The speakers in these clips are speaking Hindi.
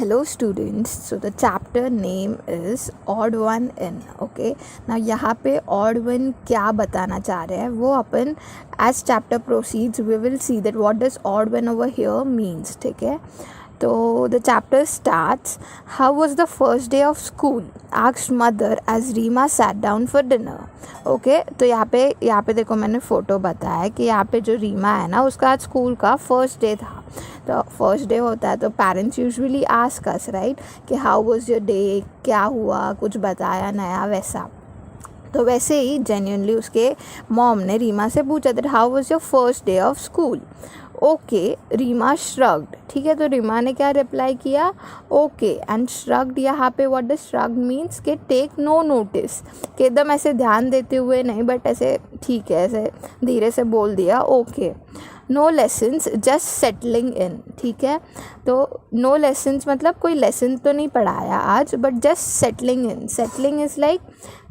Hello students, so the chapter name is odd one in. Okay, now यहाँ पे odd one क्या बताना चाह रहे हैं वो अपन as chapter proceeds we will see that what does odd one over here means. ठीक है, तो the chapter starts, how was the first day of school, asked mother as Reema sat down for dinner. Okay, तो यहाँ पे देखो मैंने फ़ोटो बताया कि यहाँ पे जो रीमा है ना उसका आज स्कूल का फर्स्ट डे था. तो फर्स्ट डे होता है तो parents usually ask us right कि हाउ वाज योर डे, क्या हुआ, कुछ बताया नया वैसा. तो वैसे ही जेन्युइनली उसके मॉम ने रीमा से पूछा that how was your first day of school. Okay, Reema shrugged. ठीक है, तो रीमा ने क्या रिप्लाई किया, ओके. एंड श्रग्ड यहाँ पे व्हाट डज श्रग्ड मीन्स कि टेक नो नोटिस, कि एकदम ऐसे ध्यान देते हुए नहीं बट ऐसे ठीक है ऐसे धीरे से बोल दिया okay. No lessons just settling in. ठीक है, तो नो लेसन्स मतलब कोई लेसन तो नहीं पढ़ाया आज but just settling in. Settling is like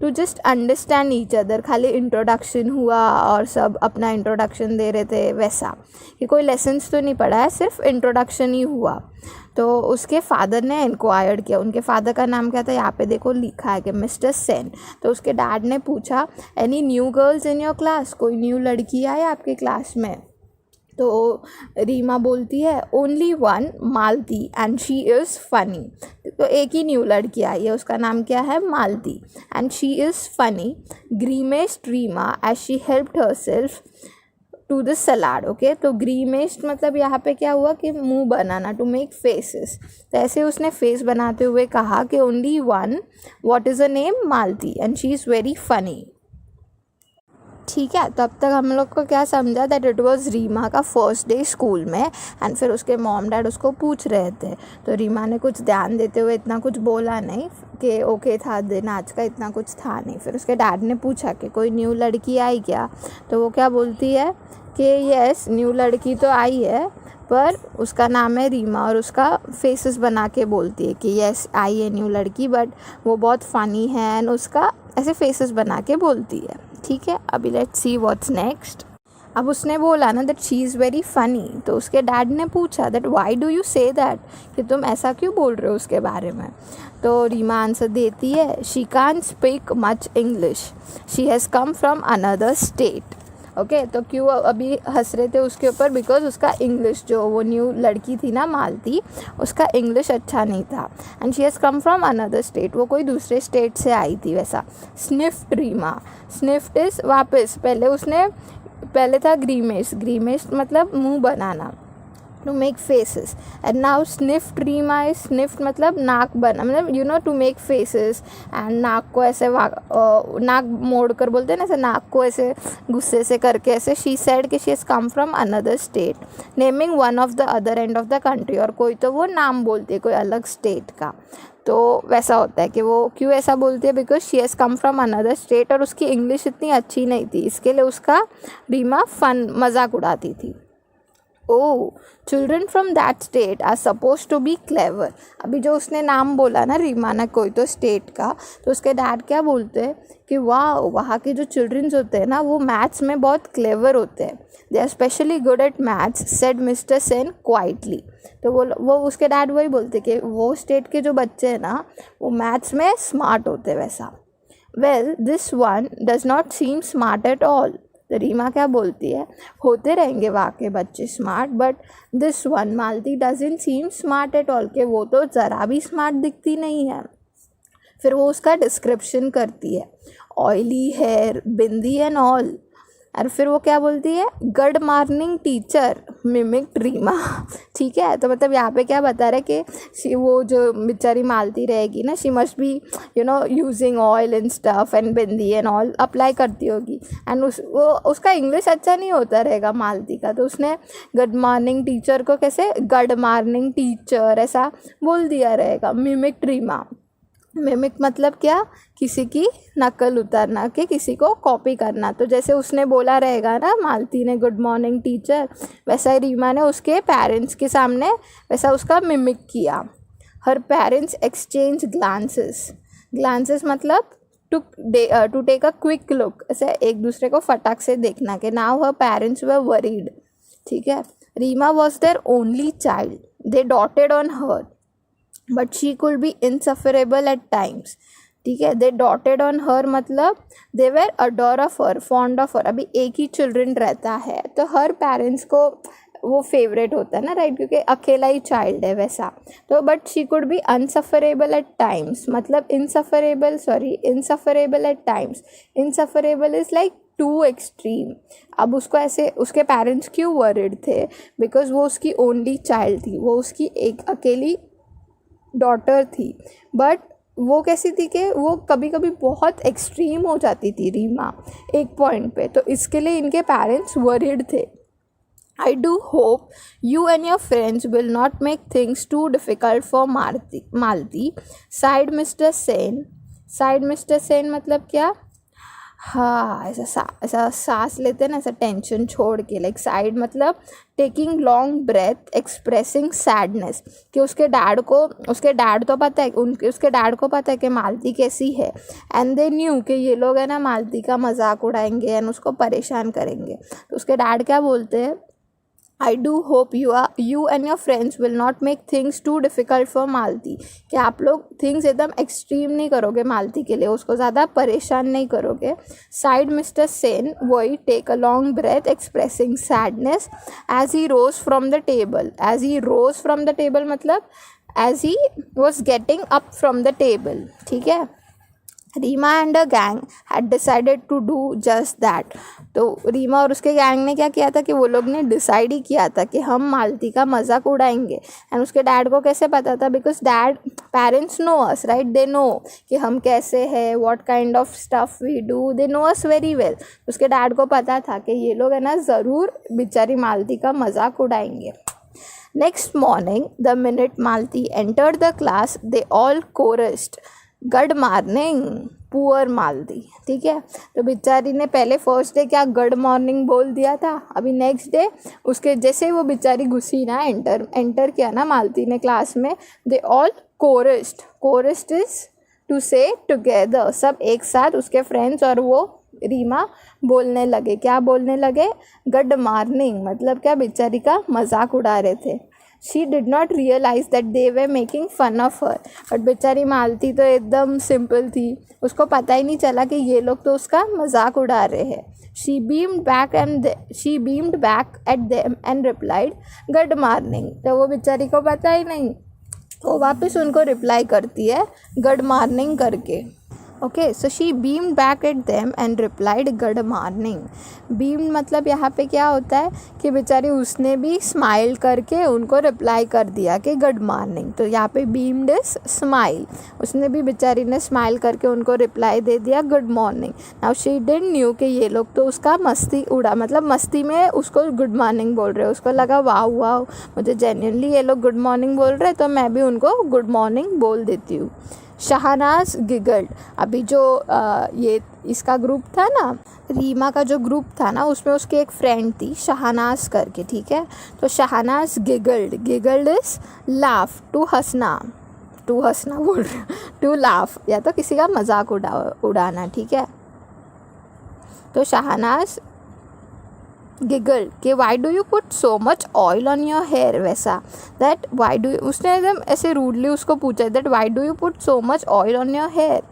to just understand each other. खाली इंट्रोडक्शन हुआ और सब अपना इंट्रोडक्शन दे रहे थे वैसा, कि कोई लेसन्स तो नहीं पढ़ाया, सिर्फ इंट्रोडक्शन ही हुआ. तो उसके फादर ने इंक्वायर्ड किया. उनके फादर का नाम क्या था, यहाँ पे देखो लिखा है कि मिस्टर सेन. तो उसके डैड ने पूछा any new girls in your class, कोई न्यू लड़की आई आपके क्लास में. तो रीमा बोलती है only one, Malti, and she is funny. तो एक ही न्यू लड़की आई है, उसका नाम क्या है, Malati, and she is funny. Grimaced Reema as she helped herself to the salad. Okay, तो ग्रीमेस्ट मतलब यहाँ पे क्या हुआ कि मुंह बनाना, टू मेक फेसेस. तो ऐसे उसने फेस बनाते हुए कहा कि only one, what is a name, Malti, and she is very funny. ठीक है, तो अब तक हम लोग को क्या समझा दैट इट वाज रीमा का फर्स्ट डे स्कूल में. एंड फिर उसके मॉम डैड उसको पूछ रहे थे, तो रीमा ने कुछ ध्यान देते हुए इतना कुछ बोला नहीं कि ओके था दिन आज का, इतना कुछ था नहीं. फिर उसके डैड ने पूछा कि कोई न्यू लड़की आई क्या. तो वो क्या बोलती है कि यस, न्यू लड़की तो आई है पर उसका नाम है रीमा, और उसका फेसेस बना के बोलती है कि यस आई है न्यू लड़की बट वो बहुत फ़नी है, एंड उसका ऐसे फेसेस बना के बोलती है. ठीक है, अभी लेट्स सी व्हाट्स नेक्स्ट. अब उसने बोला ना that she is very funny, तो उसके डैड ने पूछा that why do you say that, कि तुम ऐसा क्यों बोल रहे हो उसके बारे में. तो रीमा आंसर देती है she can't speak much English, she has come from another state. Okay, तो क्यों अभी हंस रहे थे उसके ऊपर, बिकॉज उसका इंग्लिश, जो वो न्यू लड़की थी ना मालती, उसका इंग्लिश अच्छा नहीं था. And she has come from another state, वो कोई दूसरे स्टेट से आई थी वैसा. स्निफ्ट रीमा, स्निफ्ट इज़ वापस, पहले था ग्रीमेश. ग्रीमेश मतलब मुंह बनाना, to make faces. And now sniffed Reema is, sniffed मतलब नाक बना, मतलब you know to make faces. And नाक को ऐसे नाक मोड़ कर बोलते हैं ना, ऐसे नाक को ऐसे गुस्से से करके ऐसे. शी सेड कि she has come from another state, naming one of the other end of the country. और कोई तो वो नाम बोलती है कोई अलग स्टेट का. तो वैसा होता है कि वो क्यों ऐसा बोलती है, because she has come from another state, और उसकी इंग्लिश इतनी अच्छी नहीं थी, इसके लिए उसका रीमा मजाक उड़ाती थी. Oh, children from that state are supposed to be clever. अभी जो उसने नाम बोला ना रीमा ने कोई तो स्टेट का, तो उसके डैड क्या बोलते हैं कि वाह, वहाँ के जो चिल्ड्रंस होते हैं ना वो मैथ्स में बहुत क्लेवर होते हैं, they are specially good at maths, said mister Sen quietly. तो वो उसके डैड वही बोलते कि वो स्टेट के जो बच्चे हैं ना वो मैथ्स में स्मार्ट होते हैं वैसा. Well this one does not seem smart at all. तो रीमा क्या बोलती है, होते रहेंगे वहाँ के बच्चे smart, but this one Malti doesn't seem smart at all, के वो तो ज़रा भी स्मार्ट दिखती नहीं है. फिर वो उसका डिस्क्रिप्शन करती है, oily hair, bindi and all. और फिर वो क्या बोलती है, good morning teacher, mimic Reema. ठीक है, तो मतलब यहाँ पे क्या बता रहे कि वो जो बेचारी मालती रहेगी ना, she must B you know using oil and stuff and bindi and all apply करती होगी. एंड उसका इंग्लिश अच्छा नहीं होता रहेगा मालती का, तो उसने गुड मॉर्निंग टीचर को कैसे गुड मॉर्निंग टीचर ऐसा बोल दिया रहेगा. मिमिक रीमा, मिमिक मतलब क्या, किसी की नकल उतारना, कि किसी को कॉपी करना. तो जैसे उसने बोला रहेगा ना मालती ने गुड मॉर्निंग टीचर, वैसा ही रीमा ने उसके पेरेंट्स के सामने वैसा उसका मिमिक किया. Her parents exchange glances, glances मतलब to take a quick look, ऐसे एक दूसरे को फटाक से देखना. कि now her parents were worried. ठीक है, Reema was their only child, they doted on her. But she could be insufferable at times, ठीक है. दे डॉटेड ऑन हर मतलब they were adore of her, fond of her. अभी एक ही चिल्ड्रन रहता है तो हर पेरेंट्स को वो फेवरेट होता है ना, राइट, क्योंकि अकेला ही चाइल्ड है वैसा. तो but she could be insufferable at times, मतलब insufferable at times. Insufferable is like too extreme. अब उसको ऐसे उसके पेरेंट्स क्यों वरिड थे, बिकॉज वो उसकी ओनली चाइल्ड थी, वो उसकी एक अकेली डॉटर थी. बट वो कैसी थी कि वो कभी कभी बहुत एक्सट्रीम हो जाती थी रीमा एक पॉइंट पे, तो इसके लिए इनके पेरेंट्स वरिड थे. I do hope you and your friends will not make things too difficult for Malti, sighed Mr. Sen. Sighed Mr. Sen मतलब क्या? हाँ, ऐसा सांस लेते हैं ना, ऐसा टेंशन छोड़ के. लाइक साइड मतलब taking long breath, expressing sadness. कि उसके डैड तो पता है, उसके डैड को पता है कि मालती कैसी है. एंड दे न्यू कि ये लोग है ना मालती का मजाक उड़ाएंगे एंड उसको परेशान करेंगे. तो उसके डैड क्या बोलते हैं, I do hope you and your friends will not make things too difficult for मालती. कि आप लोग थिंग्स एकदम एक्सट्रीम नहीं करोगे मालती के लिए, उसको ज़्यादा परेशान नहीं करोगे. साइड मिस्टर सेन, वही take a long breath expressing sadness as he rose from the table. As he rose from the table मतलब as he was getting up from the table, ठीक है. Reema and a gang had decided to do just that. तो रीमा और उसके गैंग ने क्या किया था कि वो लोग ने डिसाइड ही किया था कि हम मालती का मजाक उड़ाएंगे. एंड उसके डैड को कैसे पता था, because dad parents know us, right, they know कि हम कैसे हैं, what kind of stuff we do, they know us very well. उसके डैड को पता था कि ये लोग है ना ज़रूर बेचारी मालती का मजाक उड़ाएंगे. Next morning the minute Malti entered the class they all chorused good morning poor Malti, ठीक है. तो बेचारी ने पहले फर्स्ट डे क्या गुड मॉर्निंग बोल दिया था, अभी नेक्स्ट डे उसके जैसे वो बेचारी घुसी ना, एंटर किया ना मालती ने क्लास में, दे ऑल कोरस्ड इज टू से टुगेदर, सब एक साथ उसके फ्रेंड्स और वो रीमा बोलने लगे. क्या बोलने लगे, गुड मॉर्निंग, मतलब क्या बेचारी का मजाक उड़ा रहे थे. She did not realize that they were making fun of her. But बेचारी मालती तो एकदम सिंपल थी, उसको पता ही नहीं चला कि ये लोग तो उसका मजाक उड़ा रहे हैं. She beamed back at them and replied, "Good morning." तो वो बेचारी को पता ही नहीं, वो वापस उनको रिप्लाई करती है गुड मॉर्निंग करके. Okay, so she beamed back at them and replied good morning. Beamed मतलब यहाँ पे क्या होता है कि बेचारी उसने भी स्माइल करके उनको रिप्लाई कर दिया कि गुड मॉर्निंग. तो यहाँ पे बीम्ड इज स्माइल, उसने भी बेचारी ने स्माइल करके उनको रिप्लाई दे दिया good morning. Now she didn't knew कि ये लोग तो उसका मस्ती उड़ा, मतलब मस्ती में उसको गुड मॉर्निंग बोल रहे. उसको लगा वाह मुझे जेन्युइनली ये लोग गुड मॉर्निंग बोल रहे, तो मैं भी उनको गुड मॉर्निंग बोल देती हूँ. शहनाज गिगल्ड. अभी जो ये इसका ग्रुप था ना, रीमा का जो ग्रुप था ना, उसमें उसकी एक फ्रेंड थी शहनाज करके, ठीक है. तो Shahnaz giggled is laugh, to हंसना बोल रहे, टू लाफ या तो किसी का मजाक उड़ाना, ठीक है. तो शहनाज गिगल कि why do you put so much oil on your hair, वैसा दैट वाई डू, उसने एकदम ऐसे रूडली उसको पूछा that why do you put so much oil on your hair.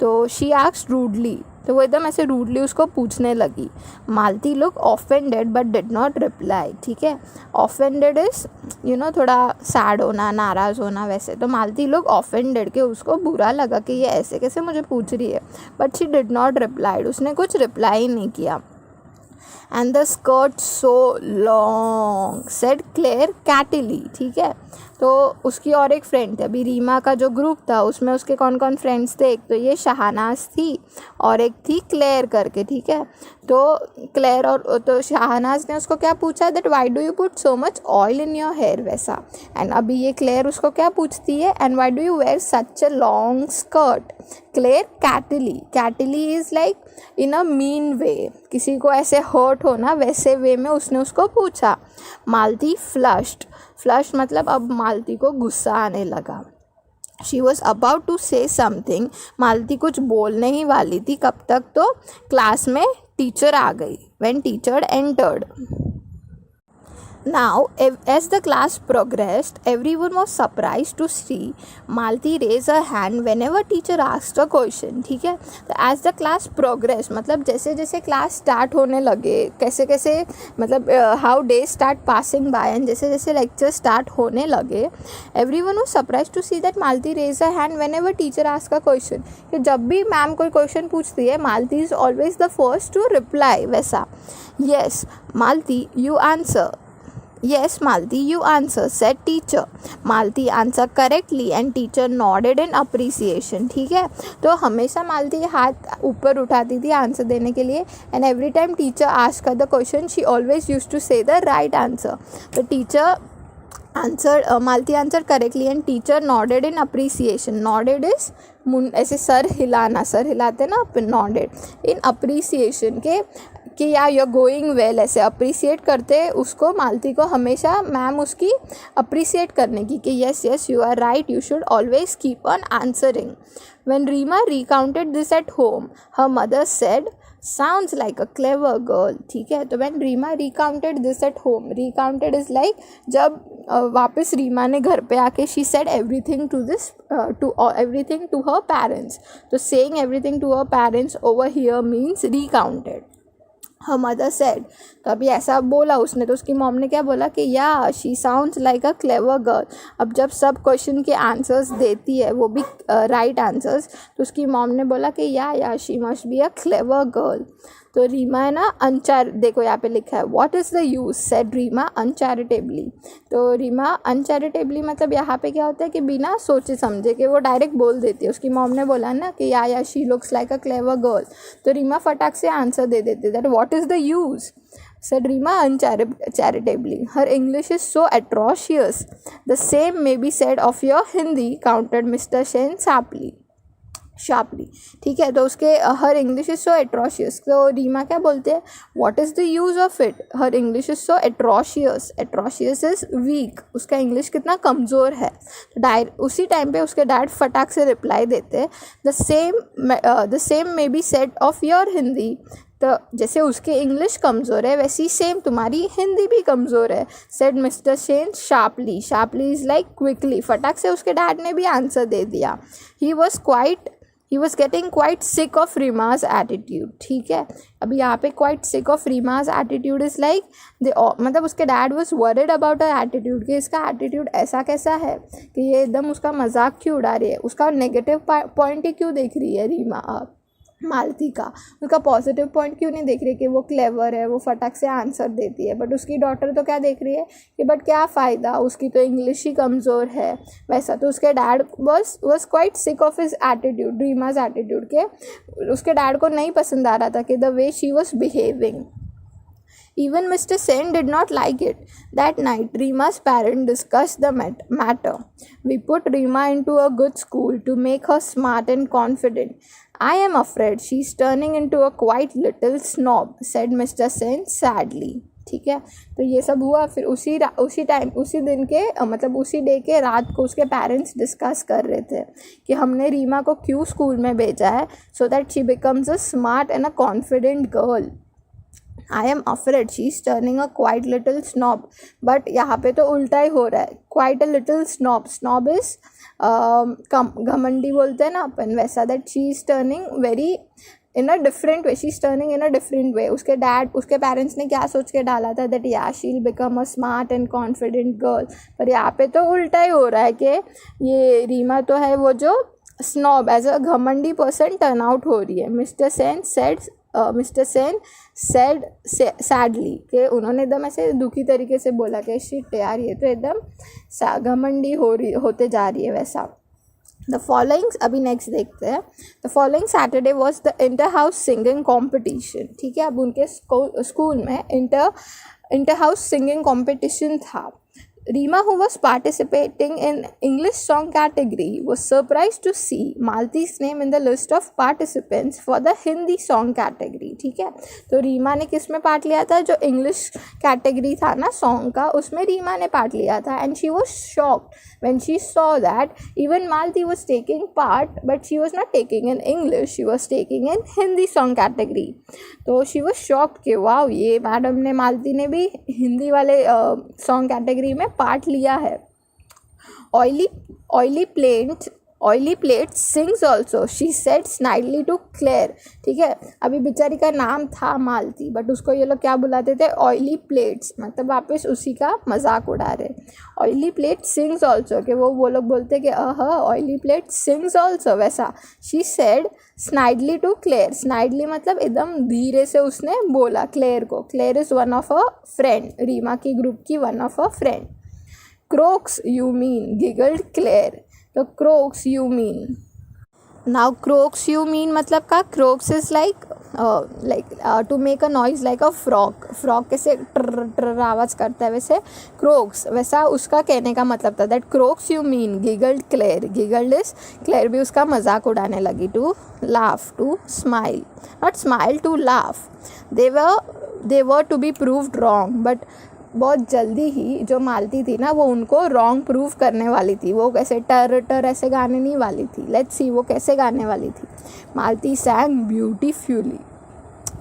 तो शी आस्क्ड रूडली, तो वो एकदम ऐसे रूडली उसको पूछने लगी. Malti look offended but did not reply, ठीक है. ऑफेंडेड इज थोड़ा सैड होना, नाराज़ होना वैसे. तो मालती लुक ऑफेंडेड कि उसको बुरा लगा कि ये ऐसे कैसे मुझे पूछ रही है, but she did not replied, उसने कुछ रिप्लाई नहीं किया. And the skirt so long said Claire cattily, ठीक है. तो उसकी और एक फ्रेंड थी, अभी रीमा का जो ग्रुप था उसमें उसके कौन कौन फ्रेंड्स थे, एक तो ये शहनाज थी और एक थी क्लेयर करके, ठीक है. तो क्लेयर और तो शहनाज ने उसको क्या पूछा that why do you put so much oil in your hair, वैसा. एंड अभी ये क्लेयर उसको क्या पूछती है, and why do you wear such a long skirt. Claire cattily is like in a mean way, किसी को ऐसे हर्ट हो ना वैसे वे में उसने उसको पूछा. मालती फ्लश्ड मतलब अब मालती को गुस्सा आने लगा. She was about to say something, Malti कुछ बोलने ही वाली थी, कब तक तो क्लास में टीचर आ गई. When teacher entered Now, as the class progressed, everyone was surprised to see Malti raise her hand whenever teacher asked a question. ठीक है, तो as the class progressed मतलब जैसे जैसे class start होने लगे, कैसे कैसे मतलब how days start passing by and जैसे जैसे lectures start होने लगे, everyone was surprised to see that Malti raise her hand whenever teacher asked a question. कि जब भी मैम कोई क्वेश्चन पूछती है, Malti is always the first to reply. वैसा yes Malti you answer. Yes, Malti, you answer, said teacher. Malti answered correctly and teacher nodded in appreciation. ठीक है, तो हमेशा मालती हाथ ऊपर उठाती थी आंसर देने के लिए and every time teacher asked her the question, she always used to say the right answer. तो teacher answered, Malti answered correctly and teacher nodded in appreciation. Nodded is ऐसे सर हिलाना, सर हिलाते ना अपन, nodded in appreciation के कि या यू आर गोइंग वेल, ऐसे अप्रिसिएट करते उसको, मालती को हमेशा मैम उसकी अप्रिसिएट करने की कि yes yes you are right, you should always keep on answering. When Reema recounted this at home her mother said sounds like a clever girl. ठीक है, तो when Reema recounted this at home, recounted is like जब वापस रीमा ने घर पे आके she said everything to this everything to her parents. तो saying everything to her parents over here means recounted. Her mother said, तो अभी ऐसा बोला उसने, तो उसकी मॉम ने क्या बोला कि या she sounds like a clever girl. अब जब सब क्वेश्चन के आंसर्स देती है, वो भी राइट आंसर्स, तो उसकी मॉम ने बोला कि या she must be a clever girl. तो रीमा है ना देखो यहाँ पे लिखा है what is the use, said Reema uncharitably. तो रीमा अनचैरिटेबली मतलब यहाँ पे क्या होता है कि बिना सोचे समझे कि वो डायरेक्ट बोल देती है. उसकी मॉम ने बोला ना कि या she looks like a clever girl, तो रीमा फटाक से आंसर दे देती that what is the use, said Rima uncharitably. Her English is so atrocious. The same may be said of your Hindi, countered Mr. Sen sharply. ठीक है, तो उसके हर इंग्लिश इज सो एट्रोशियस. तो रीमा क्या बोलते हैं, what is the use of it, her English is so atrocious. Atrocious is weak, उसका इंग्लिश कितना कमज़ोर है. तो उसी टाइम पे उसके डैड फटाक से रिप्लाई देते हैं the same may be said of your Hindi. तो जैसे उसके इंग्लिश कमज़ोर है वैसी सेम तुम्हारी हिंदी भी कमज़ोर है. Said mister Sen sharply. Sharply is like quickly. फटाक से उसके डैड ने भी आंसर दे दिया. ही was getting quite sick of Reema's attitude. ठीक है, अभी यहाँ पे quite sick of Reema's attitude is like मतलब उसके dad was worried about a attitude कि इसका एटीट्यूड ऐसा कैसा है कि ये एकदम उसका मजाक क्यों उड़ा रही है, उसका नेगेटिव पॉइंट ही क्यों देख रही है रीमा मालती का, उसका पॉजिटिव पॉइंट क्यों नहीं देख रही है कि वो क्लेवर है, वो फटाक से आंसर देती है. बट उसकी डॉटर तो क्या देख रही है कि बट क्या फ़ायदा, उसकी तो इंग्लिश ही कमज़ोर है. वैसा तो उसके dad was quite sick of his attitude, Reema's attitude के उसके डैड को नहीं पसंद आ रहा था कि the way she was behaving. Even Mr. Sen did not like it. That night, Rima's parents discussed the matter. We put Rima into a good school to make her smart and confident. I am afraid she's turning into a quite little snob, said Mr. Sen sadly. ठीक है, तो ये सब हुआ. फिर उसी दिन के मतलब उसी डे के रात को उसके पेरेंट्स डिस्कस कर रहे थे कि हमने रीमा को क्यों स्कूल में भेजा है, so that she becomes a smart and a confident girl. I am afraid she is turning a quite little snob. But यहाँ पे तो उल्टा ही हो रहा है. Quite a little snob, snob is घमंडी बोलते हैं ना अपन, वैसा. That she is turning very in a different way, she is turning in a different way. उसके पेरेंट्स ने क्या सोच के डाला था दैट या she will become a smart and confident girl. पर यहाँ पे तो उल्टा ही हो रहा है कि ये रीमा तो है वो जो स्नॉब एज अ घमंडी पर्सन टर्न आउट हो रही है. मिस्टर सेन सेड सैडली कि उन्होंने एकदम ऐसे दुखी तरीके से बोला कि शिट यार ये तो एकदम घमंडी होते जा रही है वैसा. द फॉलोइंग, अभी नेक्स्ट देखते हैं. The following Saturday was the inter house singing competition. ठीक है, अब उनके स्कूल में इंटर हाउस सिंगिंग कॉम्पिटिशन था. Rima, who was participating in English song category, was surprised to see Malti's name in the list of participants for the Hindi song category. ठीक है, तो रीमा ने किस में पार्ट लिया था? जो इंग्लिश कैटेगरी था ना सॉन्ग का, उसमें रीमा ने पार्ट लिया था. And she was shocked when she saw that even Malti was taking part, but she was not taking in English, she was taking in Hindi song category. तो she was shocked कि वाओ, ये मैडम ने, मालती ने भी हिंदी वाले सॉन्ग कैटेगरी में पार्ट लिया है. Oily plate sings also, she said snidely to Claire. ठीक है, अभी बेचारी का नाम था मालती, बट उसको ये लोग क्या बुलाते थे? ऑयली प्लेट्स, मतलब वापस उसी का मजाक उड़ा रहे. ऑयली प्लेट सिंग्स ऑल्सो, कि वो लोग बोलते कि ऑयली प्लेट सिंग्स ऑल्सो, वैसा. She said snidely to Claire. Snidely मतलब एकदम धीरे से उसने बोला क्लेयर को. Claire is one of a friend, Reema की ग्रुप की one of a friend. Croaks you mean, giggled Claire. तो croaks you mean. Now croaks you mean मतलब का, croaks is like to make a noise like a frog. Frog कैसे ट्र ट्र आवाज़ करता है, वैसे क्रोक्स, वैसा उसका कहने का मतलब था. That croaks you mean giggled Claire. Giggled is Claire भी उसका मजाक उड़ाने लगी. To laugh, to smile, not smile, to laugh. They were to be proved wrong, but बहुत जल्दी ही जो मालती थी ना, वो उनको रॉन्ग प्रूव करने वाली थी. वो कैसे टर टर ऐसे गाने नहीं वाली थी. लेट्स सी वो कैसे गाने वाली थी. मालती sang beautifully.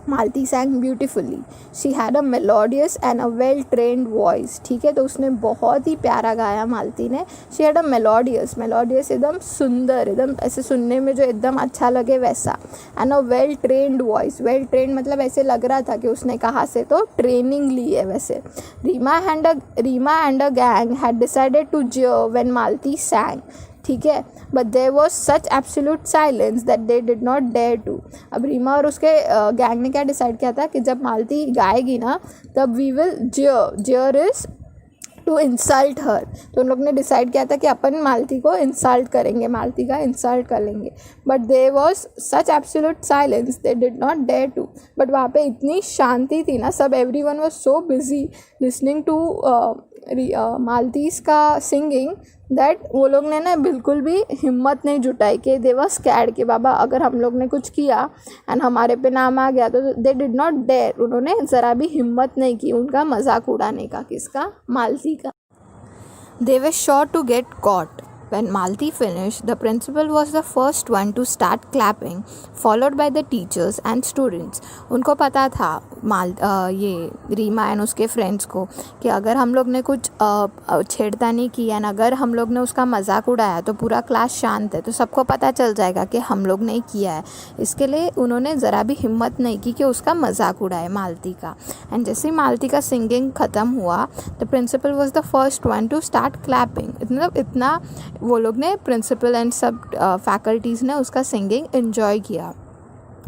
Malti sang beautifully. She had a melodious and a well-trained voice. ठीक है, तो उसने बहुत ही प्यारा गाया मालती ने. She had a melodious एकदम सुंदर, एकदम ऐसे सुनने में जो एकदम अच्छा लगे वैसा. And a well-trained voice. well-trained मतलब ऐसे लग रहा था कि उसने कहाँ से तो ट्रेनिंग ली है वैसे. Rima and a gang had decided to jeer when Malti sang. ठीक है, but there was such absolute silence that they did not dare to. अब रीमा और उसके गैंग ने क्या डिसाइड किया था कि जब मालती गाएगी ना, तब we will jeer is to insult her. तो उन लोग ने डिसाइड किया था कि अपन मालती को इंसल्ट करेंगे, मालती का इंसल्ट कर लेंगे. But there was such absolute silence, they did not dare to. But वहाँ पे इतनी शांति थी ना, सब everyone was so busy listening to Malti's का सिंगिंग, दैट वो लोग ने ना बिल्कुल भी हिम्मत नहीं जुटाई. कि दे वर स्कैर्ड कि बाबा अगर हम लोग ने कुछ किया एंड हमारे पे नाम आ गया तो दे डिड नॉट डेयर. उन्होंने ज़रा भी हिम्मत नहीं की उनका मजाक उड़ाने का. किसका? मालती का. They were sure to get caught. When Malti finished, the principal was the first one to start clapping, followed by the teachers and students. उनको पता था ये रीमा एंड उसके फ्रेंड्स को कि अगर हम लोग ने कुछ छेड़खानी की एंड अगर हम लोग ने उसका मजाक उड़ाया तो पूरा क्लास शांत है, तो सबको पता चल जाएगा कि हम लोग ने किया है. इसके लिए उन्होंने ज़रा भी हिम्मत नहीं की कि उसका मजाक उड़ाए मालती का. एंड जैसे ही मालती का सिंगिंग ख़त्म हुआ, the principal was the first one to start clapping. मतलब इतना वो लोग ने, प्रिंसिपल एंड सब फैकल्टीज़ ने उसका सिंगिंग एंजॉय किया.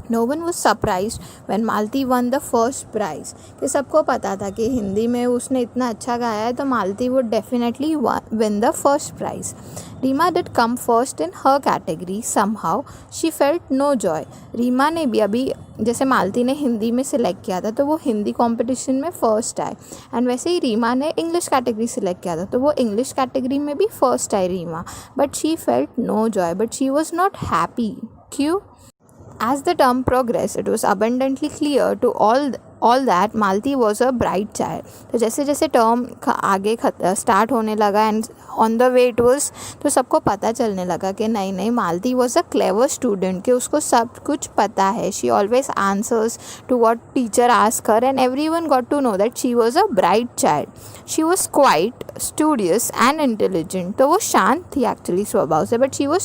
No one was surprised when Malti won the first prize. कि सबको पता था कि हिंदी में उसने इतना अच्छा गाया है तो मालती would definitely win the first prize. Rima did come first in her category. Somehow she felt no joy. Reema ने भी अभी जैसे मालती ने हिंदी में सिलेक्ट किया था तो वो हिंदी कंपटीशन में फर्स्ट आए, एंड वैसे ही रीमा ने इंग्लिश कैटेगरी सिलेक्ट किया था तो वो इंग्लिश कैटेगरी में भी फर्स्ट आई Reema. But she felt no joy, but she was not happy. क्यों? As the term progressed, it was abundantly clear to all that Malti was a bright child. तो जैसे जैसे टर्म आगे स्टार्ट होने लगा and on the way it was, तो सबको पता चलने लगा कि नहीं Malti was a clever student, कि उसको सब कुछ पता है. She always answers to what teacher ask her and every one got to know that she was a bright child. She was quite studious and intelligent. तो वो शांत थी एक्चुअली स्वभाव से, बट शी वॉज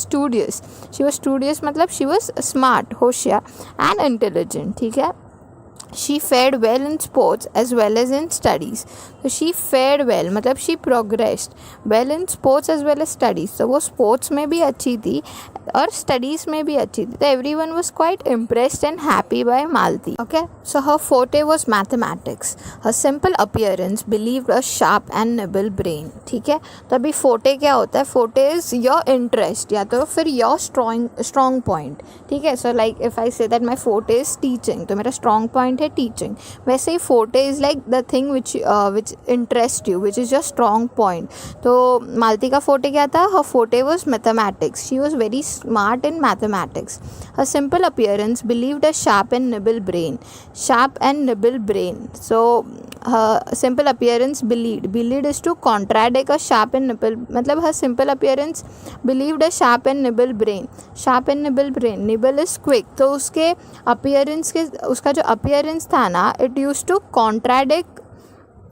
स्टूडियस मतलब शी वॉज स्मार्ट, होशियार एंड इंटेलिजेंट. ठीक है. She fared well in sports as well as in studies. तो she fared well मतलब she progressed well in sports as well as studies. तो वो sports में भी अच्छी थी और studies में भी अच्छी थी. तो everyone was quite impressed and happy by Malti. Okay, so her forte was mathematics. Her simple appearance believed a sharp and nimble brain. ठीक है. तो अभी forte क्या होता है? Forte is your interest या तो फिर your strong point. ठीक है. So like if I say that my forte is teaching, तो मेरा strong point है टीचिंग, वैसे ही forte is like the thing which interest you, which is your strong point. तो मालती का फोर्टे क्या था? Her forte was mathematics. She was very smart in mathematics. Her simple appearance believed a sharp and nimble brain. So her simple appearance believed is to contradict a sharp and nibble, मतलब her simple appearance believed a sharp and nibble brain. Nibble is quick. तो उसके appearance के उसका जो appearance था ना, it used to contradict.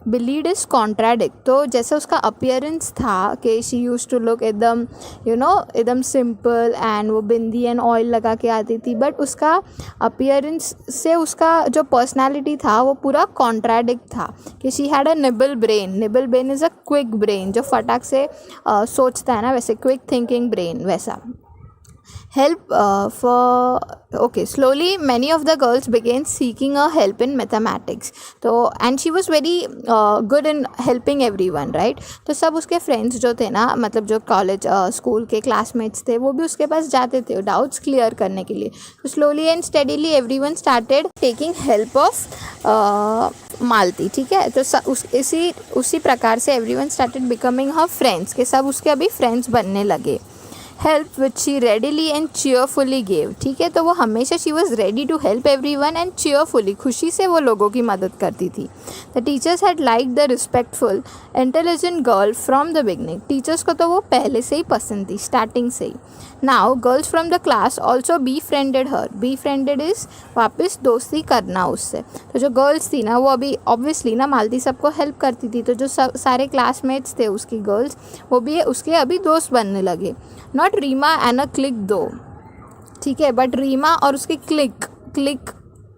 Belied is contradict. तो जैसे उसका अपीयरेंस था कि शी यूज टू लुक एकदम एकदम सिंपल एंड वो बिंदी एंड ऑयल लगा के आती थी, बट उसका अपीयरेंस से उसका जो पर्सनालिटी था वो पूरा कॉन्ट्राडिक्ट था कि she had a nibble brain. Nibble brain is a quick brain, जो फटाक से सोचता है ना, वैसे क्विक थिंकिंग ब्रेन वैसा. Help slowly many of the girls began seeking a help in mathematics. तो and she was very good in helping everyone, right? तो सब उसके फ्रेंड्स जो थे ना, मतलब जो कॉलेज स्कूल के क्लासमेट्स थे, वो भी उसके पास जाते थे डाउट्स क्लियर करने के लिए. तो slowly and steadily everyone started taking help of Malti. ठीक है, तो उसी प्रकार से everyone started becoming her friends, के सब उसके अभी फ्रेंड्स बनने लगे. Help which she readily and cheerfully gave. ठीक है, तो वो हमेशा she was ready to help everyone and cheerfully, खुशी से वो लोगों की मदद करती थी. The teachers had like the respectful intelligent girl from the beginning. Teachers को तो वो पहले से ही पसंद थी, स्टार्टिंग से ही. Now girls from the class also befriended her. Befriended is वापस दोस्ती करना उससे. तो जो गर्ल्स थी ना, वो अभी ऑब्वियसली ना मालती सबको हेल्प करती थी, तो जो सारे क्लासमेट्स थे उसकी गर्ल्स, वो भी उसके अभी दोस्त बनने लगे. Not Reema and a clique though. ठीक है, बट रीमा और उसकी क्लिक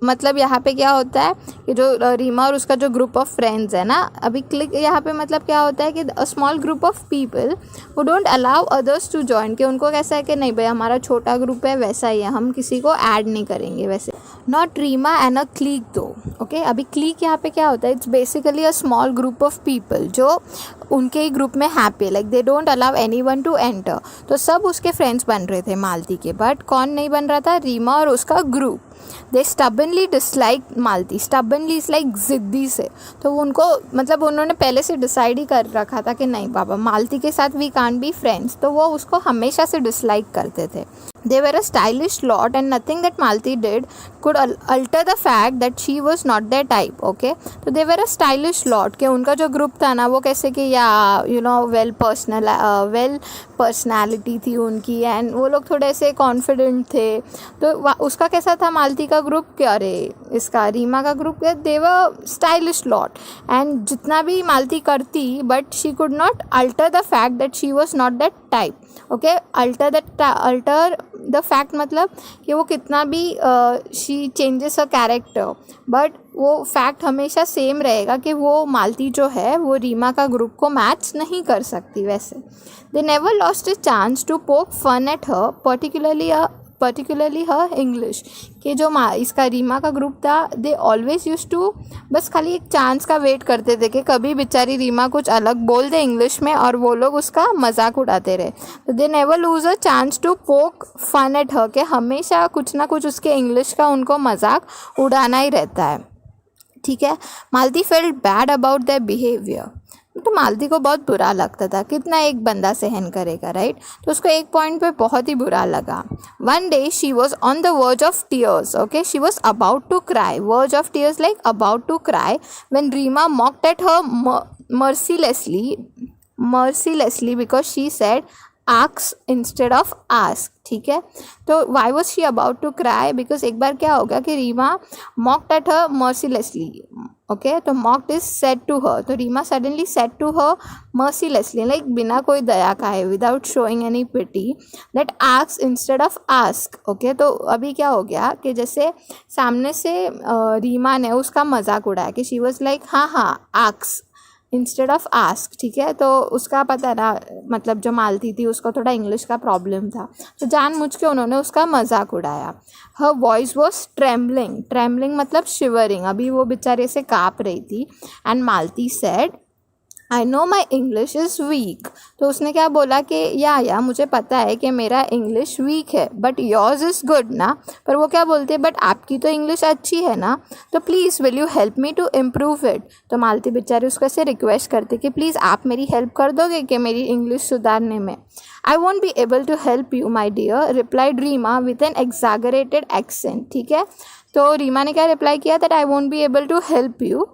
मतलब यहाँ पे क्या होता है कि जो रीमा और उसका जो ग्रुप ऑफ फ्रेंड्स है ना, अभी क्लिक यहाँ पे मतलब क्या होता है कि a small group of people who don't allow others to join. कि उनको कैसा है कि नहीं भाई हमारा छोटा ग्रुप है, वैसा ही है, हम किसी को ऐड नहीं करेंगे वैसे. Not Reema and a clique though. Okay, अभी क्लिक यहाँ पे क्या होता है? It's basically a small group of people जो उनके ही ग्रुप में happy, like they don't allow anyone to enter. तो सब उसके फ्रेंड्स बन रहे थे मालती के, बट कौन नहीं बन रहा था? रीमा और उसका group. They stubbornly dislike Malti. Stubbornly is like ज़िद्दी से. तो उनको मतलब उन्होंने पहले से डिसाइड ही कर रखा था कि नहीं बाबा, मालती के साथ वी कांट बी फ्रेंड्स. तो वो उसको हमेशा से डिसलाइक करते थे. They were a stylish lot and nothing that Malti did could alter the fact that she was not their type. Okay, तो they were a stylish lot कि उनका जो ग्रुप था ना, वो कैसे कि वेल पर्सनैलिटी थी उनकी, एंड वो लोग थोड़े से कॉन्फिडेंट थे. तो उसका कैसा था मालती का ग्रुप? क्या अरे इसका रीमा का group, they were stylish lot. And जितना भी मालती करती, but she could not alter the fact that she was not that type. Okay, alter the fact मतलब कि वो कितना भी she changes a character, but वो फैक्ट हमेशा सेम रहेगा कि वो मालती जो है वो रीमा का ग्रुप को मैच नहीं कर सकती वैसे. They never lost a chance to poke fun at her, particularly her English. कि जो इसका रीमा का ग्रुप था, दे ऑलवेज यूज टू बस खाली एक चांस का वेट करते थे कि कभी बेचारी रीमा कुछ अलग बोल दे इंग्लिश में और वो लोग उसका मजाक उड़ाते रहे. तो they never lose a chance to poke fun at her, कि हमेशा कुछ ना कुछ उसके इंग्लिश का उनको मजाक उड़ाना ही रहता है. ठीक है, Malti felt bad about their behaviour. तो मालती को बहुत बुरा लगता था. कितना एक बंदा सहन करेगा, राइट? तो उसको एक पॉइंट पे बहुत ही बुरा लगा. One day she was on the verge of tears. Okay, she was about to cry. Verge of tears like about to cry when Reema mocked at her mercilessly because she said ask instead of ask. ठीक है, तो why was she about to cry? because एक बार क्या होगा कि Reema mocked at her mercilessly. Okay, तो mocked is said to her. तो Reema suddenly said to her mercilessly, like बिना कोई दया खाए, without showing any pity, that ask instead of ask. Okay, तो अभी क्या हो गया कि जैसे सामने से रीमा ने उसका मजाक उड़ाया कि she was like हाँ ask इंस्टेड ऑफ आस्क. ठीक है, तो उसका पता ना, मतलब जो मालती थी उसको थोड़ा इंग्लिश का प्रॉब्लम था, तो जानबूझ के उन्होंने उसका मजाक उड़ाया. हर वॉइस वॉज ट्रेम्बलिंग मतलब शिवरिंग, अभी वो बेचारे से काँप रही थी. And Malti said I know my English is weak. तो उसने क्या बोला कि या मुझे पता है कि मेरा इंग्लिश वीक है, बट योर्स इज़ गुड ना। पर वो क्या बोलती है, बट आपकी तो इंग्लिश अच्छी है ना, तो please will you help me to improve it. तो मालती बेचारी उसको ऐसे रिक्वेस्ट करती कि प्लीज़ आप मेरी हेल्प कर दोगे कि मेरी इंग्लिश सुधारने में। I won't be able to help you my dear, replied Reema with an exaggerated accent. ठीक है, तो रीमा ने क्या रिप्लाई किया, that I won't be able to help you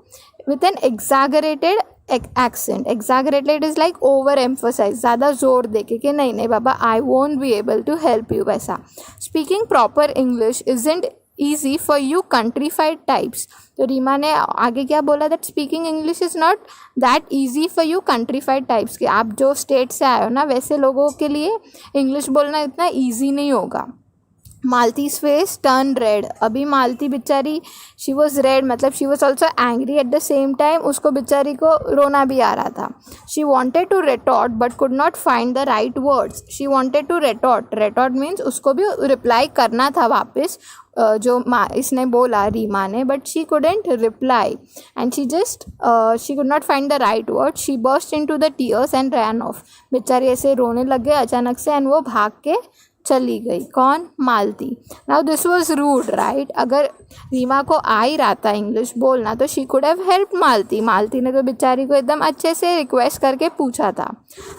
with an exaggerated accent. Exaggerated is like over emphasise, ज़्यादा जोर दे के कि नहीं बाबा I won't be able to help you वैसा। Speaking proper English isn't easy for you countrified types. तो रीमा ने आगे क्या बोला, that speaking English is not that easy for you countrified types, कि आप जो स्टेट से आए हो ना वैसे लोगों के लिए इंग्लिश बोलना इतना ईजी नहीं होगा। Malti's face turn red. अभी मालती बेचारी शी वॉज रेड, मतलब she was also angry at the same time, उसको बेचारी को रोना भी आ रहा था। She wanted to retort but could not find the right words. She wanted to retort means उसको भी रिप्लाई करना था वापस जो इसने बोला रीमा ने, but she couldn't reply and she could not find the right word. She burst into the tears and ran off. बेचारी ऐसे रोने लग गए अचानक से एंड वो भाग के चली गई। कौन? Malti. Now this was rude right. अगर रीमा को आ ही रहा था इंग्लिश बोलना तो शी कुड हैव हेल्प मालती। मालती ने तो बेचारी को एकदम अच्छे से रिक्वेस्ट करके पूछा था।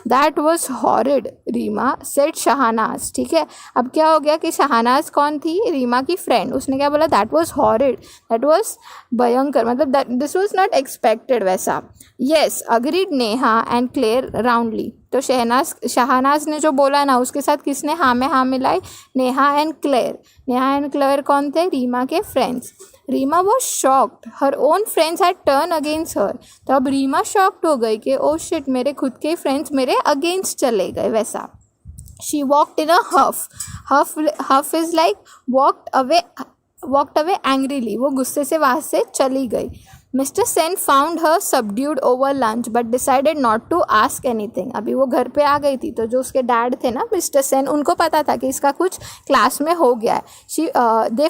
That was horrid Reema said Shahnaz. ठीक है, अब क्या हो गया कि शहानाज कौन थी? रीमा की फ्रेंड। उसने क्या बोला? That was horrid, that was भयंकर, मतलब दिस वॉज नॉट एक्सपेक्टेड वैसा। Yes agreed Neha and Claire roundly. तो शहानाज ने जो बोला ना उसके साथ किसने हाँ में हाँ मिलाई? Neha and Claire. Neha and Claire कौन थे? रीमा के friends. Reema was shocked, her own friends had turn against her. तो अब रीमा शॉक्ड हो गई कि ओ शिट, मेरे खुद के फ्रेंड्स मेरे अगेंस्ट चले गए वैसा। She walked in a huff is like walked away angrily. वो गुस्से से वहाँ से चली गई। Mister Sen found her subdued over lunch but decided not to ask anything. अभी वो घर पे आ गई थी तो जो उसके डैड थे ना मिस्टर सेन, उनको पता था कि इसका कुछ क्लास में हो गया है। They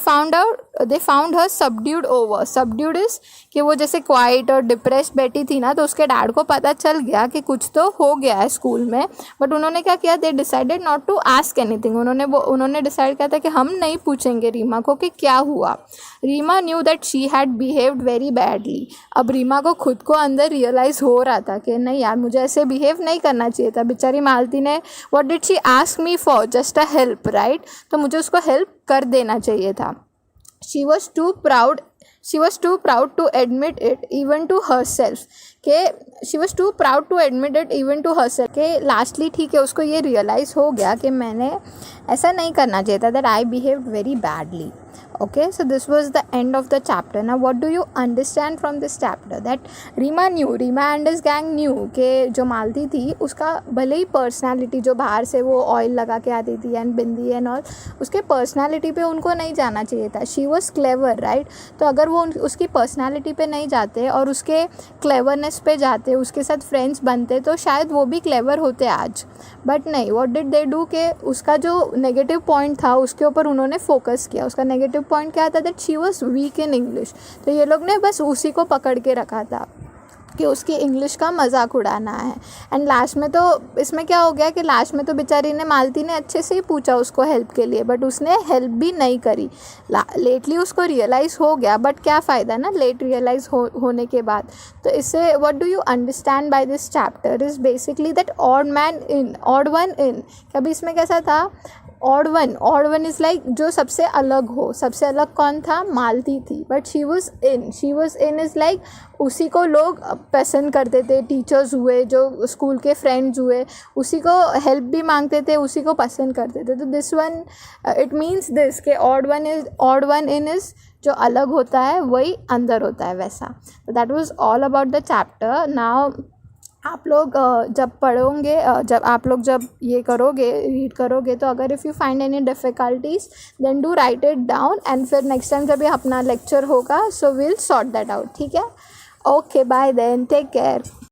found her subdued over. Subdued is कि वो जैसे क्वाइट और डिप्रेस्ड बैठी थी ना, तो उसके डैड को पता चल गया कि कुछ तो हो गया है स्कूल में। बट उन्होंने क्या किया? They decided not to ask anything. उन्होंने डिसाइड किया था कि हम नहीं पूछेंगे रीमा को कि क्या हुआ। Reema knew that she had behaved very badly. अब रीमा को खुद को अंदर रियलाइज हो रहा था कि नहीं यार, मुझे ऐसे बिहेव नहीं करना चाहिए था। बेचारी मालती ने what did she ask me for? Just a help right. तो मुझे उसको हेल्प कर देना चाहिए था। She was too proud to admit it even to herself. के लास्टली ठीक है, उसको ये रियलाइज़ हो गया कि मैंने ऐसा नहीं करना चाहिए था, that I behaved very badly. Okay, so this was the end of the chapter. Now what do you understand from this chapter? That Rima and his gang knew कि जो मालती थी उसका भले ही पर्सनालिटी जो बाहर से वो ऑयल लगा के आती थी एंड बिंदी एंड ऑल, उसके पर्सनालिटी पे उनको नहीं जाना चाहिए था। She was clever right. तो अगर वो उसकी पर्सनालिटी पे नहीं जाते और उसके क्लेवरनेस पे जाते, उसके साथ फ्रेंड्स बनते, तो शायद वो भी क्लेवर होते आज। बट नहीं, व्हाट डिड दे डू कि उसका जो नेगेटिव पॉइंट था उसके ऊपर उन्होंने फोकस किया। उसका नेगेटिव पॉइंट क्या था? That she was weak in English. तो ये लोग ने बस उसी को पकड़ के रखा था कि उसकी इंग्लिश का मजाक उड़ाना है। एंड लास्ट में तो इसमें क्या हो गया कि लास्ट में तो बेचारी ने मालती ने अच्छे से ही पूछा उसको हेल्प के लिए, बट उसने हेल्प भी नहीं करी। लेटली उसको रियलाइज़ हो गया, बट क्या फ़ायदा ना लेट रियलाइज़ होने के बाद। तो इससे what do you understand by this chapter is basically that odd one in. कभी इसमें कैसा था? ऑड वन इज़ लाइक जो सबसे अलग हो। सबसे अलग कौन था? मालती थी। But she was in is like उसी को लोग पसंद करते थे। टीचर्स हुए, जो स्कूल के फ्रेंड्स हुए, उसी को हेल्प भी मांगते थे, उसी को पसंद करते थे। तो this one it means this के ऑड वन इन इज़ जो अलग होता है वही अंदर होता है वैसा। तो that was all about the chapter. Now आप लोग जब पढ़ोगे, जब ये करोगे, रीड करोगे, तो अगर if you find any difficulties then do write it down and फिर नेक्स्ट टाइम जब ये अपना लेक्चर होगा so will sort that out. ठीक है, okay bye then, take care.